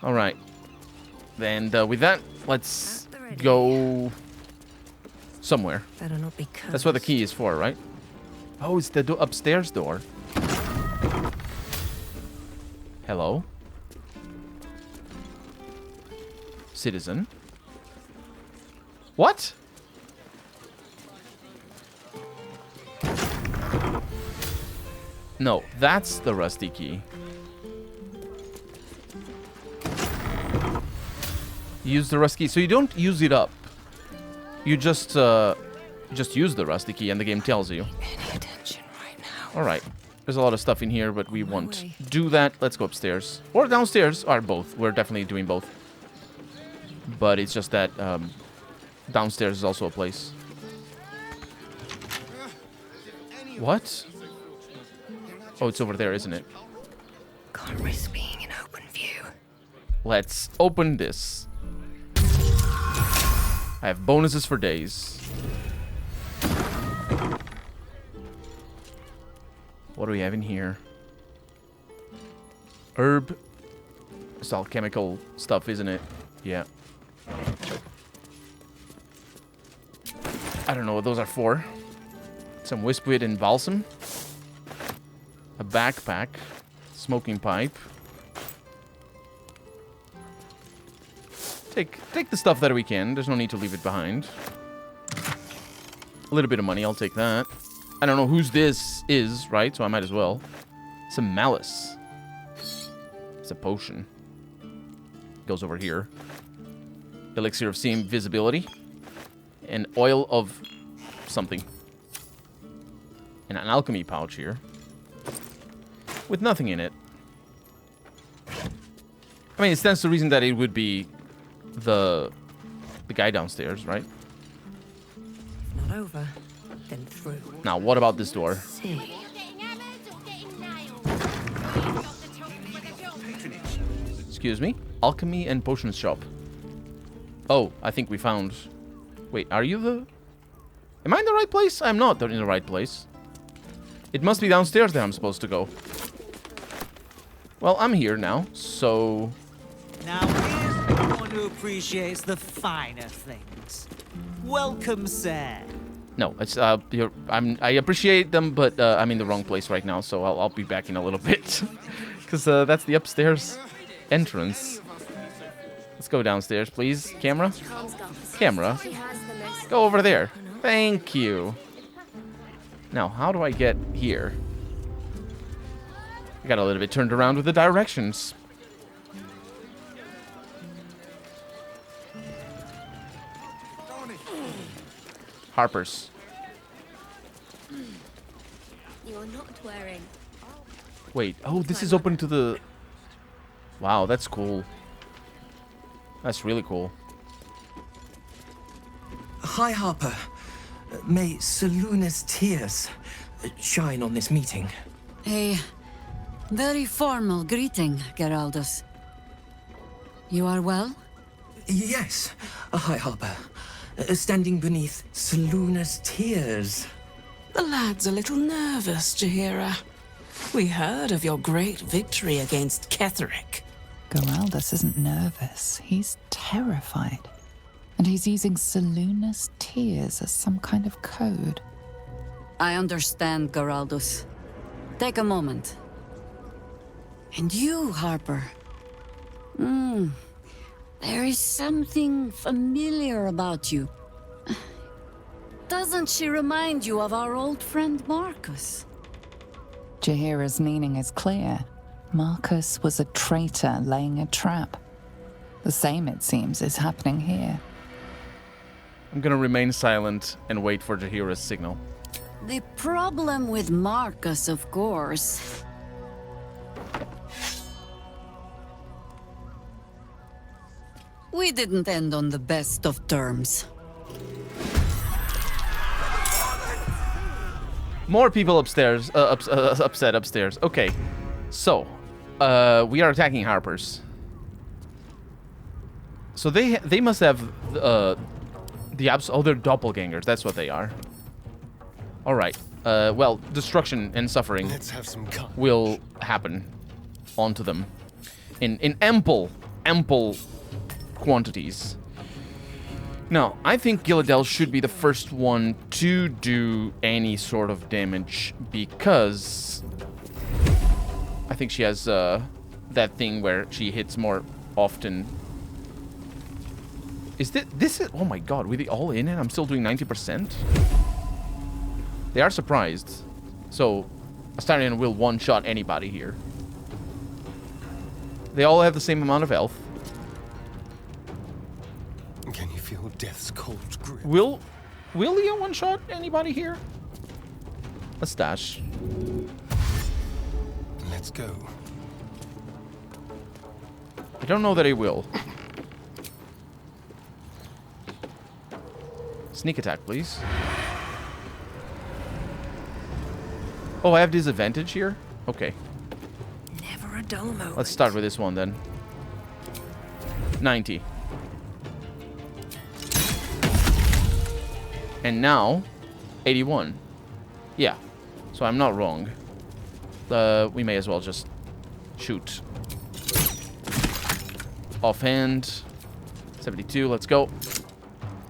Alright. And with that, let's go somewhere. Better not be cursed. That's what the key is for, right? Oh, it's the upstairs door. Hello? Citizen? What? No, that's the rusty key. Use the rusty key. So you don't use it up. You just use the rusty key and the game tells you. Any attention right now. Alright. There's a lot of stuff in here, but we won't do that. Let's go upstairs. Or downstairs. Or both. We're definitely doing both. But it's just that downstairs is also a place. What? Oh, it's over there, isn't it? Can't risk being in open view. Let's open this. I have bonuses for days. What do we have in here? Herb. It's all chemical stuff, isn't it? Yeah. I don't know what those are for. Some wispweed and balsam. A backpack. Smoking pipe. Take the stuff that we can. There's no need to leave it behind. A little bit of money, I'll take that. I don't know whose this is, right? So I might as well. Some malice. It's a potion. Goes over here. Elixir of seeing visibility. And oil of something. And an alchemy pouch here. With nothing in it. I mean, it stands to reason that it would be the guy downstairs, right? Not over, then through. Now, what about this door? See. Excuse me? Alchemy and potions shop. Oh, I think we found... Wait, are you the... Am I in the right place? I'm not in the right place. It must be downstairs that I'm supposed to go. Well, I'm here now, so... Now here's one who appreciates the finer things. Welcome, sir. No, it's I appreciate them, but I'm in the wrong place right now, so I'll be back in a little bit, because that's the upstairs entrance. Let's go downstairs, please. Camera, camera, go over there. Thank you. Now, how do I get here? I got a little bit turned around with the directions. Harpers. You're not wearing. Wait, oh, this is open to the... Wow, that's cool. That's really cool. Hi, Harper. May Seluna's tears shine on this meeting. A very formal greeting, Geraldus. You are well? Yes. Hi, Harper. Standing beneath Seluna's tears. The lad's a little nervous, Jahira. We heard of your great victory against Ketheric. Geraldus isn't nervous. He's terrified. And he's using Seluna's tears as some kind of code. I understand, Geraldus. Take a moment. And you, Harper. There is something familiar about you. Doesn't she remind you of our old friend Marcus? Jahira's meaning is clear. Marcus was a traitor laying a trap. The same, it seems, is happening here. I'm gonna remain silent and wait for Jahira's signal. The problem with Marcus, of course... We didn't end on the best of terms. More people upstairs, upset upstairs. Okay, so we are attacking Harpers. So they must have they're doppelgangers. That's what they are. All right. Well, destruction and suffering will happen onto them in ample ample quantities. Now, I think Gilladel should be the first one to do any sort of damage because I think she has that thing where she hits more often. Is this? Oh my god, were they all in and I'm still doing 90%? They are surprised. So, Astarion will one-shot anybody here. They all have the same amount of health. Can you feel death's cold grip? Will Leo one-shot anybody here? Let's dash. Let's go. I don't know that he will. Sneak attack, please. Oh, I have disadvantage here? Okay. Never a dull moment. Let's start with this one then. 90. And now, 81. Yeah. So I'm not wrong. We may as well just shoot. Offhand. 72, let's go.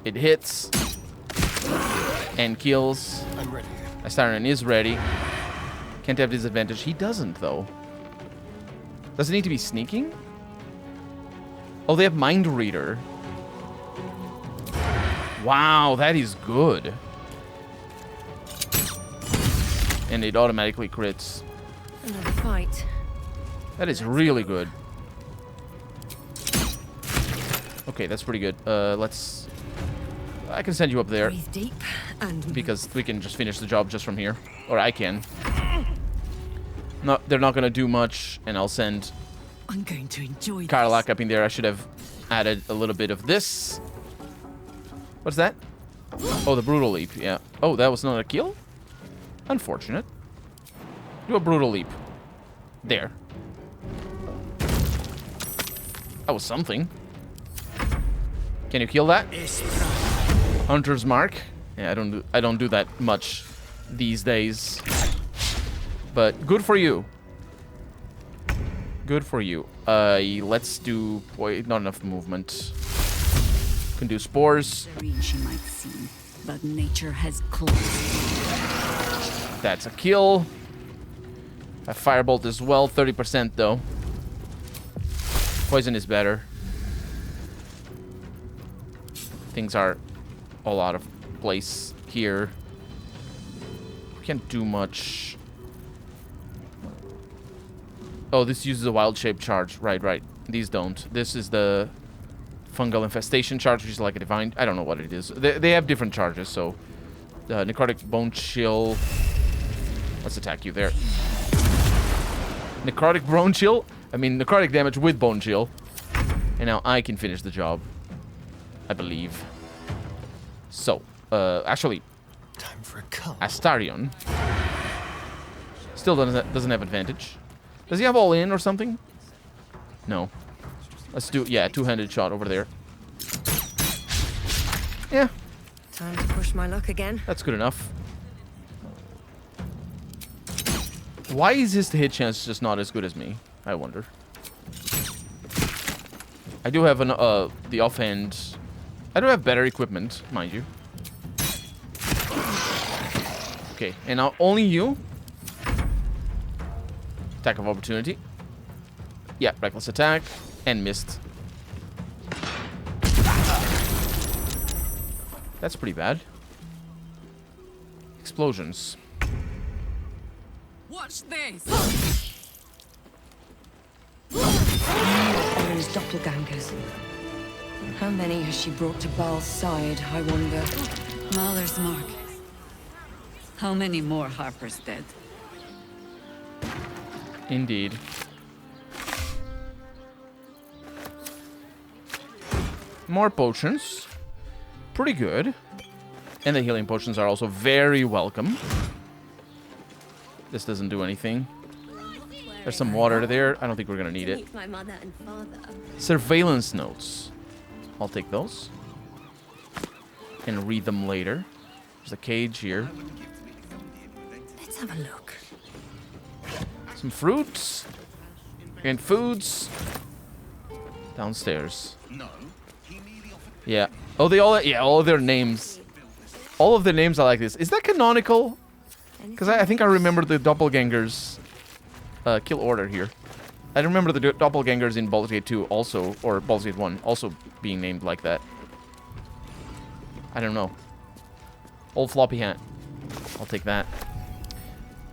It hits. And kills. I'm ready. Astarion is ready. Can't have disadvantage. He doesn't, though. Does it need to be sneaking? Oh, they have Mind Reader. Wow, that is good. And it automatically crits. Another fight. That is really good. Okay, that's pretty good. Let's... I can send you up there. Breathe deep and Because we can just finish the job just from here. Or I can. No, they're not going to do much. And I'll send I'm going to enjoy Karlak up in there. I should have added a little bit of this. What's that? Oh, the Brutal Leap. Yeah. Oh, that was not a kill? Unfortunate. Do a Brutal Leap. There. That was something. Can you kill that? Hunter's Mark. Yeah, I don't do that much these days. But good for you. Good for you. Let's do... Boy, not enough movement. Can do spores. Serene she might seem, but nature has closed. That's a kill. A firebolt as well. 30% though. Poison is better. Things are all out of place here. We can't do much. Oh, this uses a wild shape charge. Right. These don't. This is the fungal infestation charge, which is like a divine... I don't know what it is. They have different charges, so... The necrotic bone chill... Let's attack you there. Necrotic bone chill? I mean, necrotic damage with bone chill. And now I can finish the job. I believe. So, actually... Time for a cup. Astarion... Still doesn't have advantage. Does he have all in or something? No. Let's do, yeah, two-handed shot over there. Yeah, time to push my luck again. that's good enough. Why is his hit chance just not as good as me? I wonder. I do have the offhand. I do have better equipment, mind you. Okay, and now only you. Attack of opportunity. Yeah, reckless attack. And missed. That's pretty bad. Explosions. Watch this! Erin's doppelgangers. How many has she brought to Baal's side, I wonder? Mahler's mark. How many more Harpers dead? Indeed. More potions. Pretty good. And the healing potions are also very welcome. This doesn't do anything. There's some water there. I don't think we're gonna need it. Meet my mother and father. Surveillance notes. I'll take those. And read them later. There's a cage here. Let's have a look. Some fruits. And foods. Downstairs. Yeah. Oh, they all... Yeah, all of their names. All of the names are like this. Is that canonical? Because I think I remember the doppelgangers kill order here. I remember the doppelgangers in Baldur's Gate 2 also, or Baldur's Gate 1, also being named like that. I don't know. Old floppy hat. I'll take that.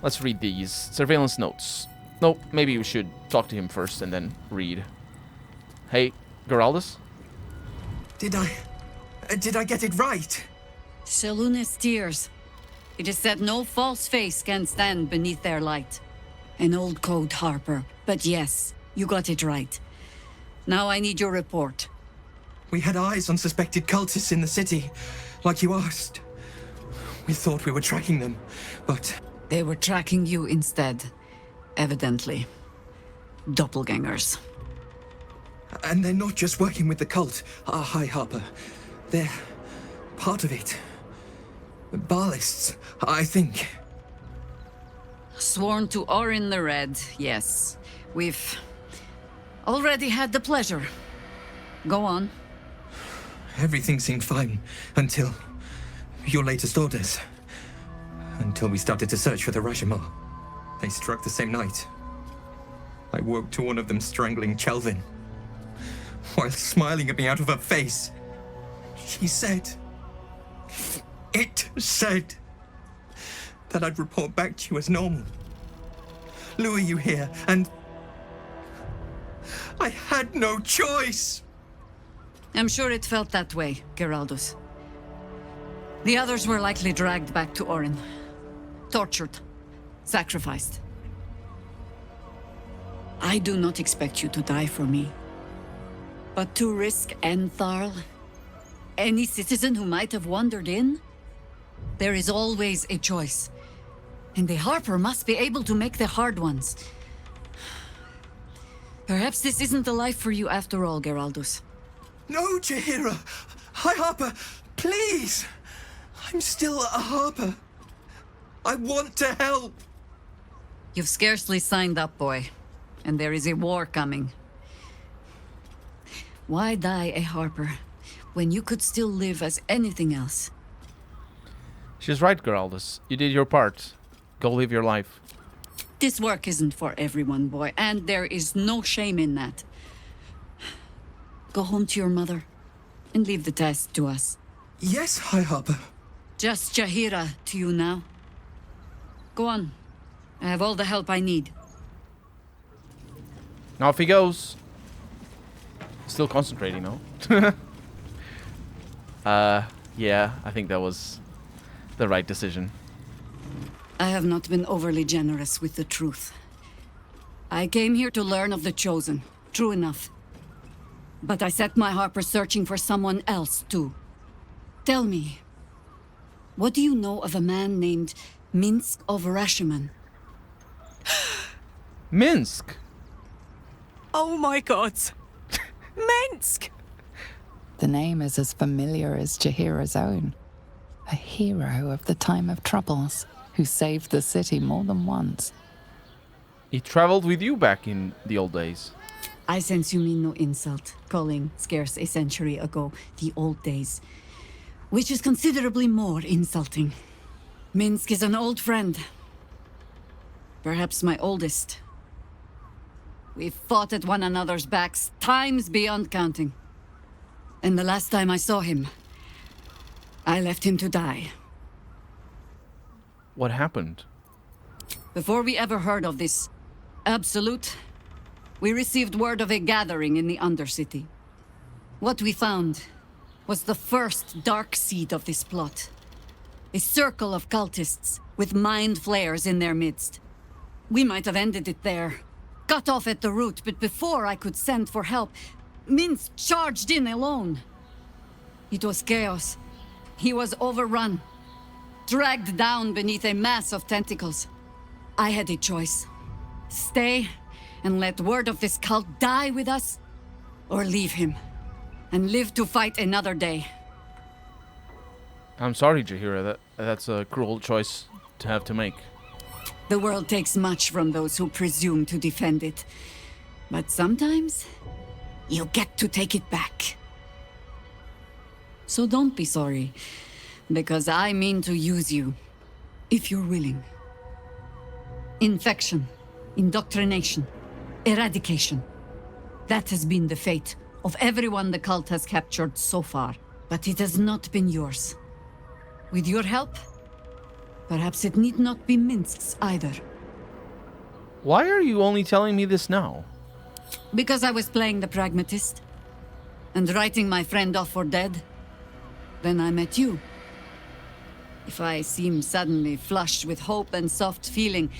Let's read these. Surveillance notes. Nope, maybe we should talk to him first and then read. Hey, Geraldus? Did I get it right? Selûne's tears. It is said no false face can stand beneath their light. An old code, Harper. But yes, you got it right. Now I need your report. We had eyes on suspected cultists in the city, like you asked. We thought we were tracking them, but... They were tracking you instead. Evidently. Doppelgangers. And they're not just working with the cult, High Harper. They're part of it. Ballists, I think. Sworn to Orin the Red, yes. We've already had the pleasure. Go on. Everything seemed fine until your latest orders. Until we started to search for the Rashomon. They struck the same night. I woke to one of them strangling Chelvin, while smiling at me out of her face. She said... It said... that I'd report back to you as normal. Lure you here, and... I had no choice! I'm sure it felt that way, Geraldus. The others were likely dragged back to Orin. Tortured. Sacrificed. I do not expect you to die for me. But to risk Entharl, any citizen who might have wandered in, there is always a choice. And the Harper must be able to make the hard ones. Perhaps this isn't the life for you after all, Geraldus. No, Jaheira! High Harper, please! I'm still a Harper. I want to help! You've scarcely signed up, boy. And there is a war coming. Why die a Harper, when you could still live as anything else? She's right, Geraldus. You did your part. Go live your life. This work isn't for everyone, boy, and there is no shame in that. Go home to your mother, and leave the task to us. Yes, High Harper. Just Jaheira to you now. Go on. I have all the help I need. Off he goes. Still concentrating, though. Yeah, I think that was the right decision. I have not been overly generous with the truth. I came here to learn of the Chosen. True enough. But I set my Harper searching for someone else, too. Tell me, what do you know of a man named Minsk of Rashomon? Minsk! Oh my god! Minsk! The name is as familiar as Jaheira's own. A hero of the time of troubles, who saved the city more than once. He traveled with you back in the old days. I sense you mean no insult, calling scarce a century ago the old days, which is considerably more insulting. Minsk is an old friend. Perhaps my oldest. We've fought at one another's backs times beyond counting. And the last time I saw him, I left him to die. What happened? Before we ever heard of this Absolute, we received word of a gathering in the Undercity. What we found was the first dark seed of this plot. A circle of cultists with mind flayers in their midst. We might have ended it there, cut off at the root, but before I could send for help, Minsk charged in alone. It was chaos. He was overrun, dragged down beneath a mass of tentacles. I had a choice. Stay and let word of this cult die with us, or leave him and live to fight another day. I'm sorry, Jaheira. That's a cruel choice to have to make. The world takes much from those who presume to defend it. But sometimes, you get to take it back. So don't be sorry, because I mean to use you, if you're willing. Infection, indoctrination, eradication. That has been the fate of everyone the cult has captured so far, but it has not been yours. With your help, perhaps it need not be Minsk's either. Why are you only telling me this now? Because I was playing the pragmatist, and writing my friend off for dead. Then I met you. If I seem suddenly flushed with hope and soft feeling,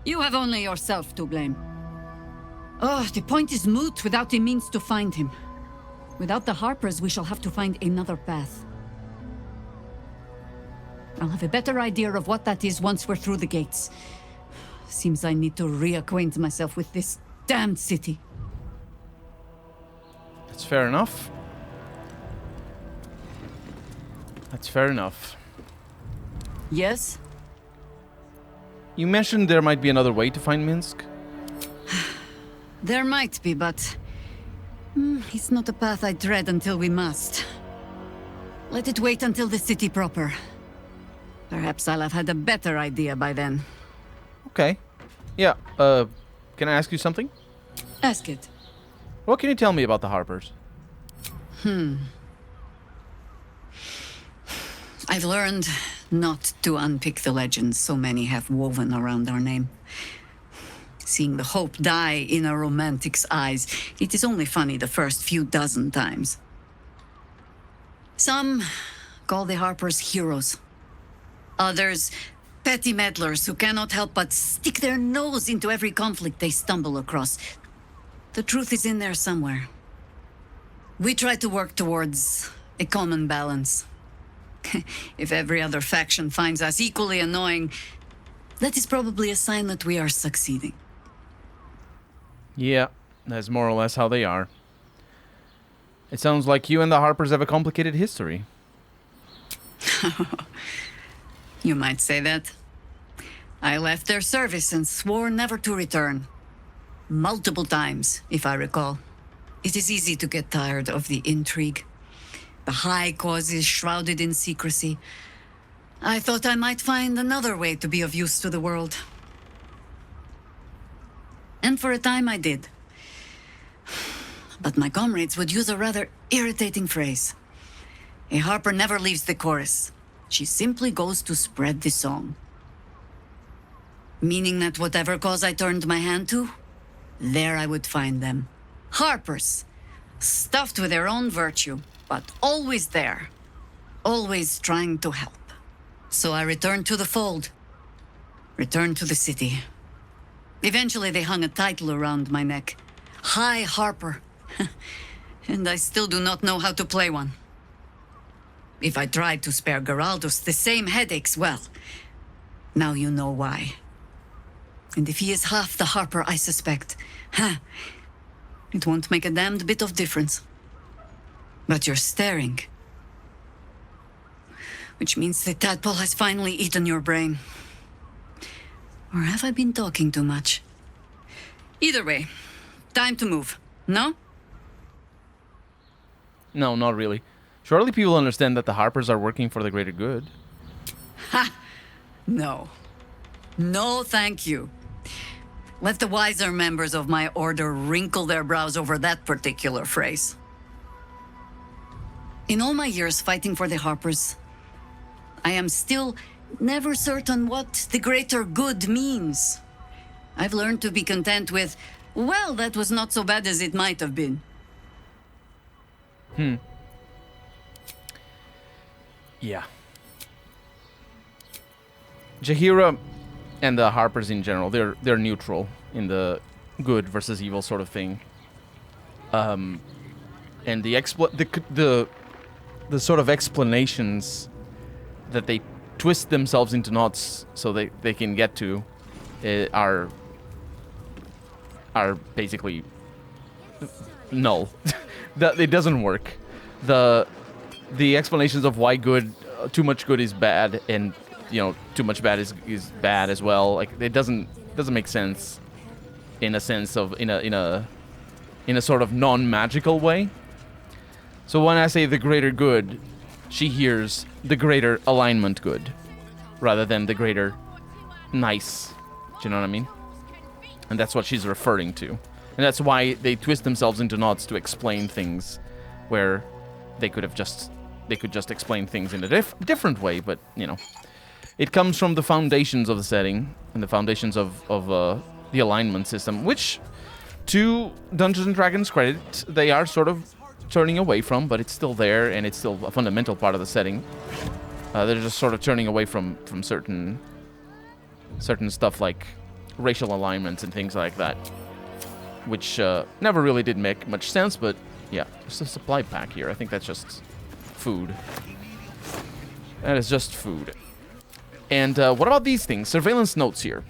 you have only yourself to blame. Oh, the point is moot without a means to find him. Without the Harpers, we shall have to find another path. I'll have a better idea of what that is once we're through the gates. Seems I need to reacquaint myself with this damned city. That's fair enough. That's fair enough. Yes? You mentioned there might be another way to find Minsk. There might be, but... it's not a path I tread until we must. Let it wait until the city proper. Perhaps I'll have had a better idea by then. Okay. Yeah, can I ask you something? Ask it. What can you tell me about the Harpers? I've learned not to unpick the legends so many have woven around our name. Seeing the hope die in a romantic's eyes, it is only funny the first few dozen times. Some call the Harpers heroes. Others, petty meddlers who cannot help but stick their nose into every conflict they stumble across. The truth is in there somewhere. We try to work towards a common balance. If every other faction finds us equally annoying, that is probably a sign that we are succeeding. Yeah, that's more or less how they are. It sounds like you and the Harpers have a complicated history. You might say that. I left their service and swore never to return. Multiple times, if I recall. It is easy to get tired of the intrigue. The high causes shrouded in secrecy. I thought I might find another way to be of use to the world. And for a time I did. But my comrades would use a rather irritating phrase. A Harper never leaves the chorus. She simply goes to spread the song. Meaning that whatever cause I turned my hand to, there I would find them. Harpers, stuffed with their own virtue, but always there. Always trying to help. So I returned to the fold. Returned to the city. Eventually they hung a title around my neck. High Harper. And I still do not know how to play one. If I tried to spare Geraldus the same headaches, well, now you know why. And if he is half the Harper I suspect, it won't make a damned bit of difference. But you're staring. Which means the tadpole has finally eaten your brain. Or have I been talking too much? Either way, time to move, no? No, not really. Surely people understand that the Harpers are working for the greater good. Ha! No. No, thank you. Let the wiser members of my order wrinkle their brows over that particular phrase. In all my years fighting for the Harpers, I am still never certain what the greater good means. I've learned to be content with, well, that was not so bad as it might have been. Yeah. Jaheira and the Harpers in general, they're neutral in the good versus evil sort of thing. And the sort of explanations that they twist themselves into knots so they can get to are basically null. It doesn't work. The explanations of why too much good is bad, and too much bad is bad as well. Like, it doesn't make sense in a sense of in a in a sort of non-magical way. So when I say the greater good, she hears the greater alignment good, rather than the greater nice. Do you know what I mean? And that's what she's referring to. And that's why they twist themselves into knots to explain things where they could just explain things in a different way, but, you know. It comes from the foundations of the setting and the foundations of the alignment system, which, to Dungeons & Dragons' credit, they are sort of turning away from, but it's still there, and it's still a fundamental part of the setting. They're just sort of turning away from certain stuff like racial alignments and things like that, which never really did make much sense, but yeah, there's a supply pack here. I think that's just food. That is just food. And what about these things? Surveillance notes here.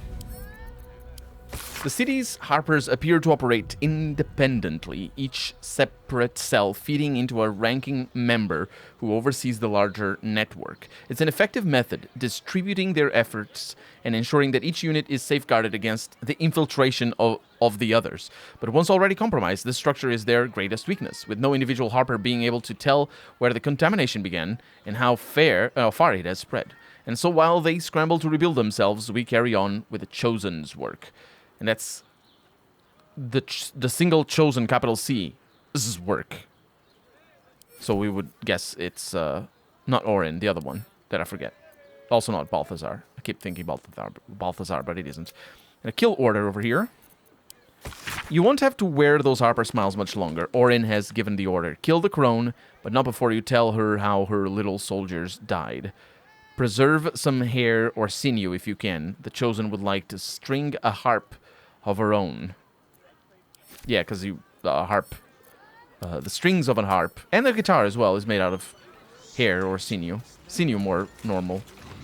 The city's Harpers appear to operate independently, each separate cell feeding into a ranking member who oversees the larger network. It's an effective method, distributing their efforts and ensuring that each unit is safeguarded against the infiltration of the others. But once already compromised, this structure is their greatest weakness, with no individual Harper being able to tell where the contamination began and how far it has spread. And so while they scramble to rebuild themselves, we carry on with the Chosen's work. And that's the single Chosen, capital C, is work. So we would guess it's not Orin, the other one that I forget. Also not Balthazar. I keep thinking Balthazar, but it isn't. And a kill order over here. You won't have to wear those Harper smiles much longer. Orin has given the order. Kill the crone, but not before you tell her how her little soldiers died. Preserve some hair or sinew if you can. The Chosen would like to string a harp of her own. Yeah, because the strings of a harp, and the guitar as well, is made out of hair or sinew. Sinew more normal.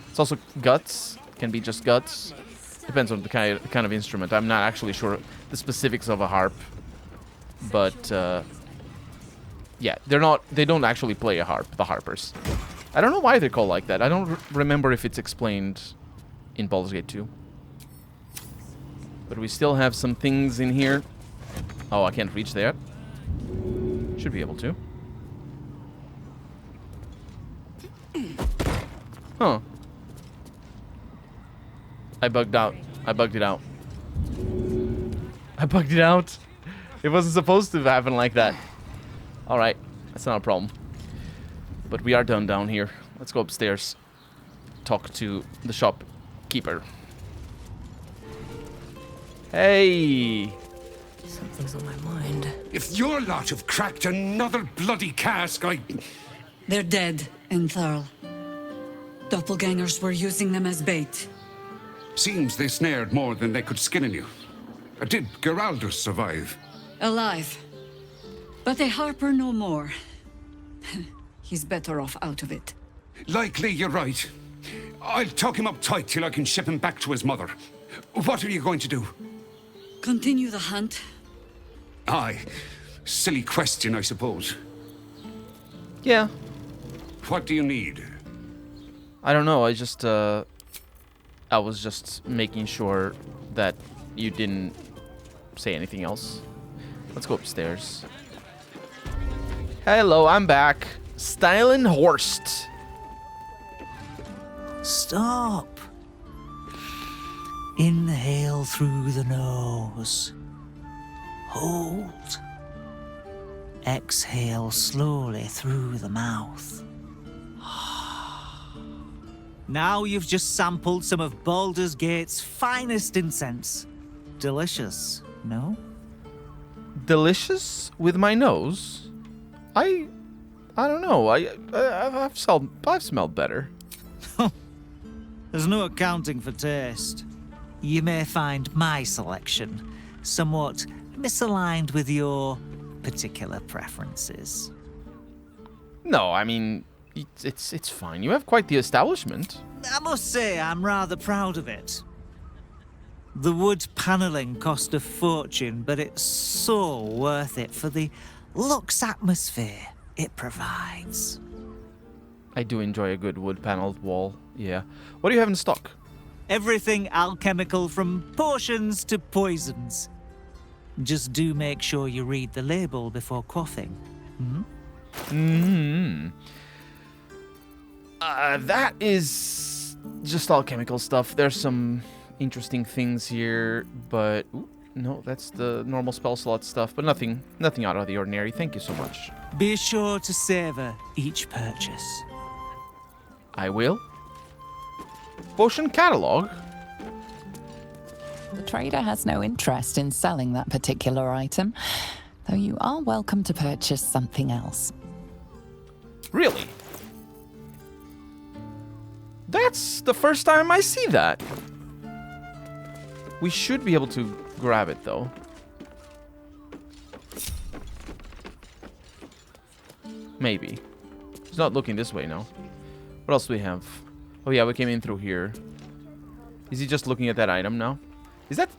It's also guts. Can be just guts. Depends on the kind of instrument. I'm not actually sure the specifics of a harp, but yeah, they don't actually play a harp. The Harpers. I don't know why they're called like that. I don't remember if it's explained in Baldur's Gate 2. But we still have some things in here. Oh, I can't reach there. Should be able to. Huh. I bugged out. I bugged it out. I bugged it out. It wasn't supposed to happen like that. Alright. That's not a problem. But we are done down here. Let's go upstairs. Talk to the shopkeeper. Hey! Something's on my mind. If your lot have cracked another bloody cask, They're dead, Entharl. Doppelgangers were using them as bait. Seems they snared more than they could skin in you. Did Geraldur survive? Alive. But a Harper no more. He's better off out of it. Likely you're right. I'll tuck him up tight till I can ship him back to his mother. What are you going to do? Continue the hunt. Aye. Silly question, I suppose. Yeah. What do you need? I don't know. I was just making sure that you didn't say anything else. Let's go upstairs. Hello, I'm back. Stylenhorst. Stop. Inhale through the nose. Hold. Exhale slowly through the mouth. Now you've just sampled some of Baldur's Gate's finest incense. Delicious, no? Delicious with my nose? I don't know. I've smelled better. There's no accounting for taste. You may find my selection somewhat misaligned with your particular preferences. No, I mean, it's fine. You have quite the establishment. I must say I'm rather proud of it. The wood paneling cost a fortune, but it's so worth it for the luxe atmosphere it provides. I do enjoy a good wood-paneled wall, yeah. What do you have in stock? Everything alchemical from potions to poisons. Just do make sure you read the label before quaffing. That is just all chemical stuff. There's some interesting things here, but ooh, no, that's the normal spell slot stuff. But nothing out of the ordinary. Thank you so much. Be sure to savor each purchase. I will. Potion catalog. The trader has no interest in selling that particular item, though you are welcome to purchase something else. Really? That's the first time I see that. We should be able to grab it, though. Maybe. He's not looking this way now. What else do we have? Oh yeah, we came in through here. Is he just looking at that item now? Is that...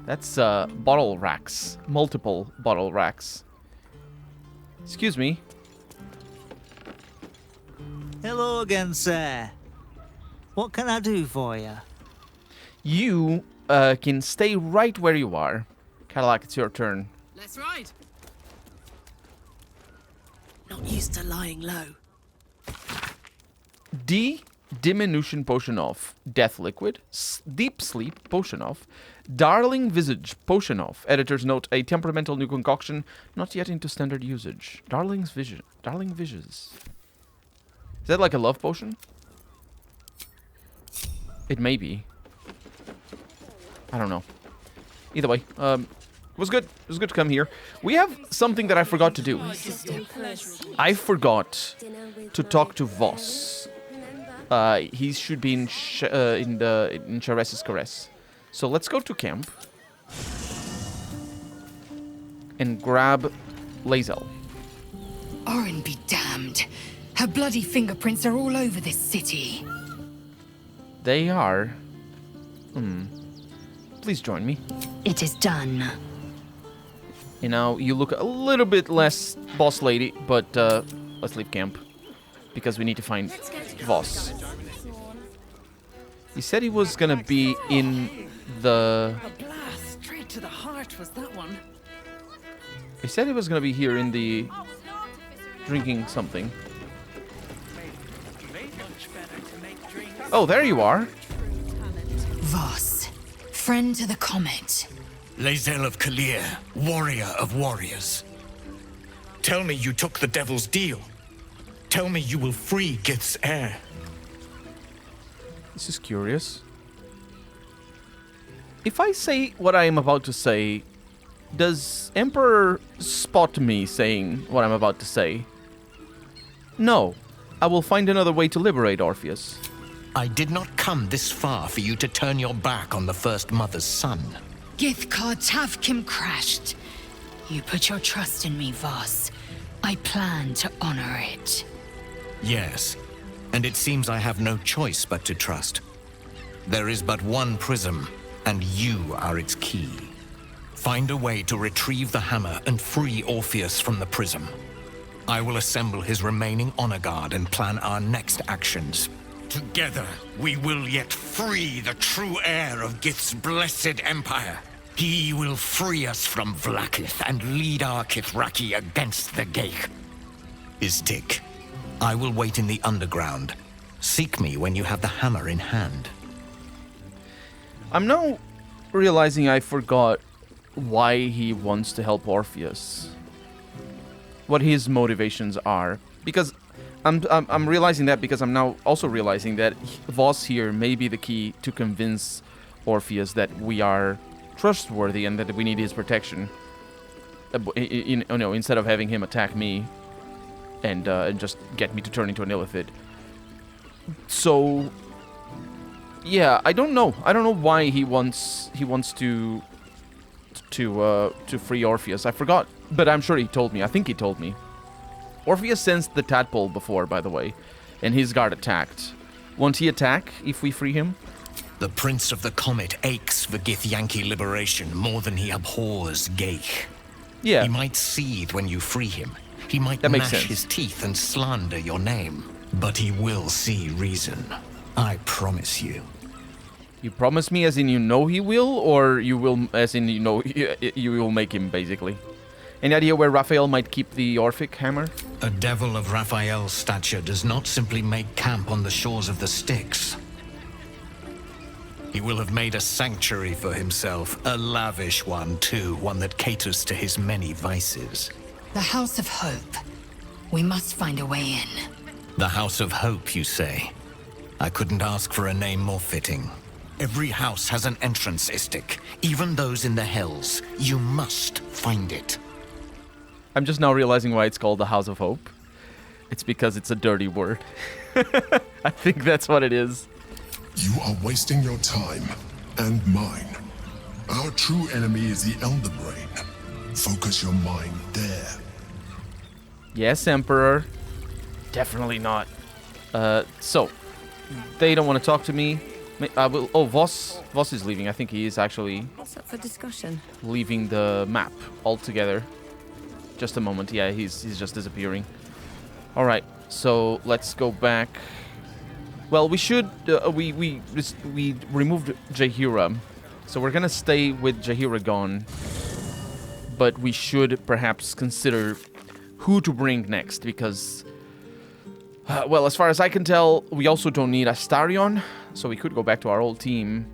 That's bottle racks. Multiple bottle racks. Excuse me. Hello again, sir. What can I do for you? You can stay right where you are. Cadillac, it's your turn. Let's ride. Not used to lying low. Diminution potion off. Death liquid. Deep sleep potion off. Darling visage potion off. Editor's note: a temperamental new concoction, not yet into standard usage. Darling visions. Is that like a love potion? It may be. I don't know. Either way, it was good. It was good to come here. We have something that I forgot to do. I forgot to talk to Voss. He should be in Chares's Caress. So let's go to camp and grab Lae'zel. Orin be damned. Her bloody fingerprints are all over this city. They are. Please join me. It is done. You know, you look a little bit less boss lady, but let's leave camp because we need to find Voss. He said he was gonna be in the... A blast straight to the heart was that one. He said he was gonna be here in the... drinking something. Oh, there you are. Voss, friend to the comet. Lae'zel of Kalir, warrior of warriors. Tell me you took the devil's deal. Tell me you will free Gith's heir. This is curious. If I say what I am about to say, does Emperor spot me saying what I'm about to say? No. I will find another way to liberate Orpheus. I did not come this far for you to turn your back on the First Mother's son. Githkar Tavkim crashed. You put your trust in me, Voss. I plan to honor it. Yes, and it seems I have no choice but to trust. There is but one prism, and you are its key. Find a way to retrieve the hammer and free Orpheus from the prism. I will assemble his remaining honor guard and plan our next actions. Together, we will yet free the true heir of Gith's blessed empire. He will free us from Vlaakith and lead our Kithraki against the Geich. Istik, I will wait in the underground. Seek me when you have the hammer in hand. I'm now realizing I forgot why he wants to help Orpheus. What his motivations are. Because I'm realizing that because I'm now also realizing that Voss here may be the key to convince Orpheus that we are trustworthy and that we need his protection. Instead of having him attack me and just get me to turn into an illithid. So, yeah, I don't know. I don't know why he wants to free Orpheus. I forgot, but I'm sure he told me. I think he told me. Orpheus sensed the tadpole before, by the way, and his guard attacked. Won't he attack if we free him? The Prince of the Comet aches for Githyanki liberation more than he abhors Geich. Yeah. He might seethe when you free him. He might gnash his teeth and slander your name. But he will see reason. I promise you. You promise me as in you know he will, or you will as in you know you will make him, basically? Any idea where Raphael might keep the Orphic hammer? A devil of Raphael's stature does not simply make camp on the shores of the Styx. He will have made a sanctuary for himself, a lavish one too, one that caters to his many vices. The House of Hope. We must find a way in. The House of Hope, you say? I couldn't ask for a name more fitting. Every house has an entrance, Istik, even those in the Hells. You must find it. I'm just now realizing why it's called the House of Hope. It's because it's a dirty word. I think that's what it is. You are wasting your time, and mine. Our true enemy is the Elder Brain. Focus your mind there. Yes, Emperor. Definitely not. So, they don't want to talk to me. Oh, Voss is leaving. I think he is actually What's up for discussion? leaving the map altogether. Just a moment. Yeah, he's just disappearing. All right. So let's go back. Well, we should. We removed Jaheira, so we're gonna stay with Jaheira gone. But we should perhaps consider who to bring next, because, well, as far as I can tell, we also don't need Astarion, so we could go back to our old team